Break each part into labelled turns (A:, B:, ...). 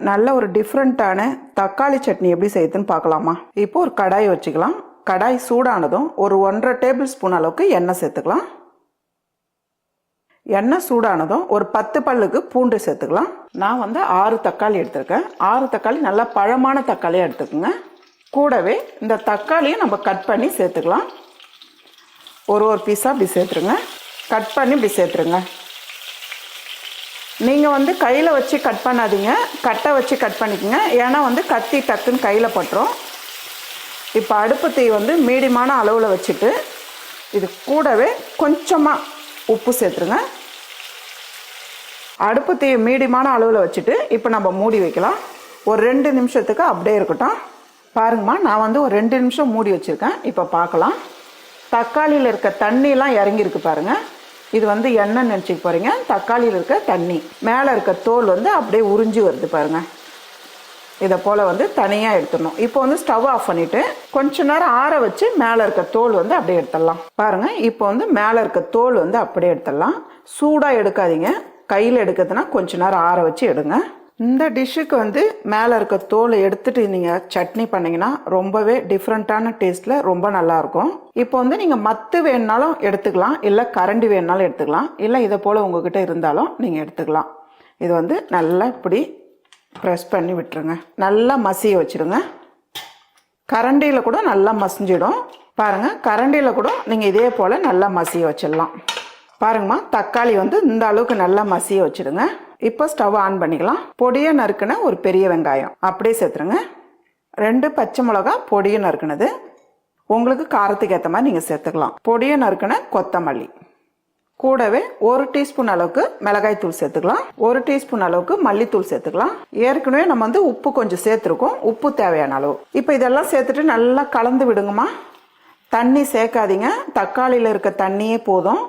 A: நல்ல ஒரு டிஃப்ரெண்ட்டான தக்காளி சட்னி எப்படி செய்யுதுன்னு பார்க்கலாமா. இப்போ ஒரு கடாய் வச்சுக்கலாம். கடாய் சூடானதும் ஒரு 1.5 டேபிள் ஸ்பூன் அளவுக்கு எண்ணெய் சேர்த்துக்கலாம். எண்ணெய் சூடானதும் ஒரு 10 பல்லுக்கு பூண்டு சேர்த்துக்கலாம். நான் 6 தக்காளி எடுத்திருக்கேன். 6 தக்காளி நல்லா பழமான தக்காளியாக எடுத்துக்கோங்க. கூடவே இந்த தக்காளியை நம்ம கட் பண்ணி சேர்த்துக்கலாம். ஒரு பீஸாக இப்படி சேர்த்துருங்க. கட் பண்ணி இப்படி சேர்த்துருங்க. நீங்கள் கையில் வச்சு கட் பண்ணாதீங்க, கட்டை வச்சு கட் பண்ணிக்கோங்க. ஏன்னா கத்தி டக்குன்னு கையில் பட்டுரும். இப்போ அடுப்பு தீ மீடியமான அளவில் வச்சுட்டு இது கூடவே கொஞ்சமாக உப்பு சேர்த்துருங்க. அடுப்பு தீ மீடியமான அளவில் வச்சுட்டு இப்போ நம்ம மூடி வைக்கலாம். ஒரு 2 நிமிஷத்துக்கு அப்படியே இருக்கட்டும். பாருங்கம்மா, நான் ஒரு 2 நிமிஷம் மூடி வச்சுருக்கேன். இப்போ பார்க்கலாம். தக்காளியில் இருக்க தண்ணியெலாம் இறங்கியிருக்கு பாருங்கள். இது எண்ணெய் நினச்சிக்க போகிறீங்க. தக்காளியில் இருக்க தண்ணி, மேலே இருக்க தோல் அப்படியே உறிஞ்சி வருது பாருங்கள். இதை போல் தனியாக எடுத்துடணும். இப்போ ஸ்டவ் ஆஃப் பண்ணிவிட்டு கொஞ்ச நேரம் ஆற வச்சு மேலே இருக்க தோல் அப்படியே எடுத்துடலாம். பாருங்கள், இப்போ மேலே இருக்க தோல் அப்படியே எடுத்துடலாம். சூடாக எடுக்காதீங்க. கையில் எடுக்கிறதுனா கொஞ்ச நேரம் ஆற வச்சு எடுங்க. இந்த டிஷ்ஷுக்கு மேலே இருக்க தோலை எடுத்துட்டு நீங்கள் சட்னி பண்ணிங்கன்னா ரொம்பவே டிஃப்ரெண்ட்டான டேஸ்ட்டில் ரொம்ப நல்லாயிருக்கும். இப்போ நீங்கள் மத்து வேணுனாலும் எடுத்துக்கலாம், இல்லை கரண்டி வேணுனாலும் எடுத்துக்கலாம், இல்லை இதை போல் உங்ககிட்ட இருந்தாலும் நீங்கள் எடுத்துக்கலாம். இது நல்லா இப்படி ப்ரெஸ் பண்ணி விட்டுருங்க. நல்லா மசிய வச்சுருங்க. கரண்டியில் கூட நல்லா மசிஞ்சிடும். பாருங்கள், கரண்டியில் கூட நீங்கள் இதே போல் நல்லா மசிய வச்சிடலாம். பாருங்கம்மா, தக்காளி இந்த அளவுக்கு நல்லா மசிய வச்சுடுங்க. இப்போ ஸ்டவ் ஆன் பண்ணிக்கலாம். பொடியை நறுக்குன ஒரு பெரிய வெங்காயம் அப்படியே சேர்த்துருங்க. 2 பச்சை மிளகா பொடியை நறுக்குனது, உங்களுக்கு காரத்துக்கு ஏற்ற மாதிரி நீங்கள் சேர்த்துக்கலாம். பொடியை நறுக்குன கொத்தமல்லி, கூடவே 1 டீஸ்பூன் அளவுக்கு மிளகாய் தூள் சேர்த்துக்கலாம். 1 டீஸ்பூன் அளவுக்கு மல்லித்தூள் சேர்த்துக்கலாம். ஏற்கனவே நம்ம உப்பு கொஞ்சம் சேர்த்துருக்கோம். உப்பு தேவையான அளவு. இப்போ இதெல்லாம் சேர்த்துட்டு நல்லா கலந்து விடுங்கம்மா. தண்ணி சேர்க்காதீங்க, தக்காளியில் இருக்க தண்ணியே போதும்.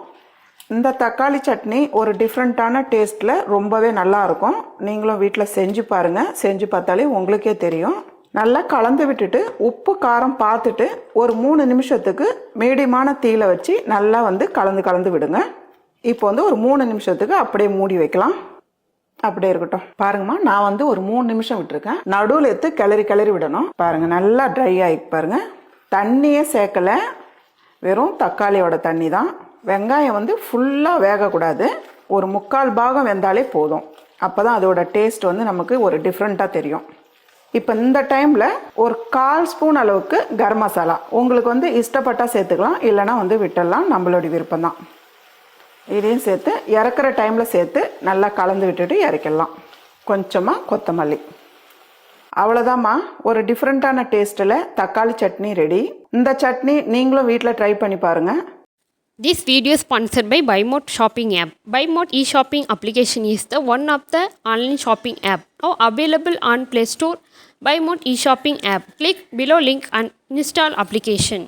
A: இந்த தக்காளி சட்னி ஒரு டிஃப்ரெண்ட்டான டேஸ்ட்டில் ரொம்பவே நல்லாயிருக்கும். நீங்களும் வீட்டில் செஞ்சு பாருங்கள். செஞ்சு பார்த்தாலே உங்களுக்கே தெரியும். நல்லா கலந்து விட்டுட்டு உப்பு காரம் பார்த்துட்டு ஒரு 3 நிமிஷத்துக்கு மீடியமான தீயில வச்சு நல்லா கலந்து விடுங்க. இப்போ ஒரு 3 நிமிஷத்துக்கு அப்படியே மூடி வைக்கலாம். அப்படியே இருக்கட்டும். பாருங்கம்மா, நான் ஒரு 3 நிமிஷம் விட்டுருக்கேன். நடுவில் எடுத்து கிளறி விடணும். பாருங்கள், நல்லா ட்ரை ஆகி பாருங்கள். தண்ணியே சேர்க்கலை, வெறும் தக்காளியோட தண்ணி தான். வெங்காயம் ஃபுல்லாக வேகக்கூடாது, ஒரு 3/4 பாகம் வெந்தாலே போதும். அப்போ தான் அதோட டேஸ்ட் நமக்கு ஒரு டிஃப்ரெண்ட்டாக தெரியும். இப்போ இந்த டைமில் ஒரு 1/4 ஸ்பூன் அளவுக்கு கரம் மசாலா உங்களுக்கு இஷ்டப்பட்டால் சேர்த்துக்கலாம், இல்லைனா விட்டுடலாம், நம்மளுடைய விருப்பம் தான். இதையும் சேர்த்து இறக்குற டைமில் சேர்த்து நல்லா கலந்து விட்டுட்டு இறக்கிடலாம். கொஞ்சமாக கொத்தமல்லி. அவ்வளோதாம்மா, ஒரு டிஃப்ரெண்ட்டான டேஸ்ட்டில் தக்காளி சட்னி ரெடி. இந்த சட்னி நீங்களும் வீட்டில் ட்ரை பண்ணி பாருங்கள்.
B: This video is sponsored by BuyMode shopping app. BuyMode e-shopping application is the one of the online shopping app now available on Play Store. BuyMode e-shopping app. Click below link and install application.